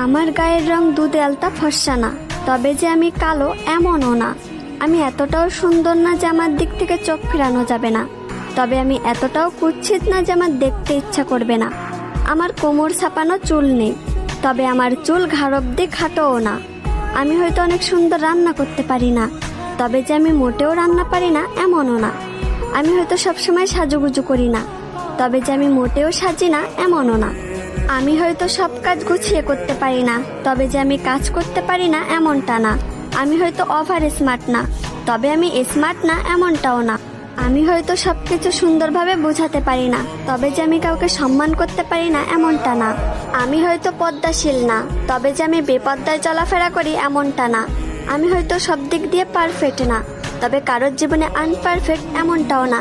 আমার গায়ের রং দুধে আলতা ফর্সা না, তবে যে আমি কালো এমনও না। আমি এতটাও সুন্দর না যে আমার দিক থেকে চোখ ফিরানো যাবে না, তবে আমি এতটাও কুৎসিত না যে আমার দেখতে ইচ্ছা করবে না। আমার কোমর ছাপানো চুল নেই, তবে আমার চুল ঘাড় অব্দি খাটোও না। আমি হয়তো অনেক সুন্দর রান্না করতে পারি না, তবে যে আমি মোটেও রান্না পারি না এমনও না। আমি হয়তো সবসময় সাজুগুজু করি না, তবে যে আমি মোটেও সাজি না এমনও না। আমি হয়তো সব কাজ গুছিয়ে করতে পারি না, তবে যে আমি কাজ করতে পারি না এমনটা না। আমি হয়তো ওভার স্মার্ট না, তবে আমি স্মার্ট না এমনটাও না। আমি হয়তো সবকিছু সুন্দরভাবে বোঝাতে পারি না, তবে যে আমি কাউকে সম্মান করতে পারি না এমনটা না। আমি হয়তো পদ্মাশীল না, তবে যে আমি বেপদ্দায় চলাফেরা করি এমনটা না। আমি হয়তো সব দিক দিয়ে পারফেক্ট না, তবে কারোর জীবনে আনপারফেক্ট এমনটাও না।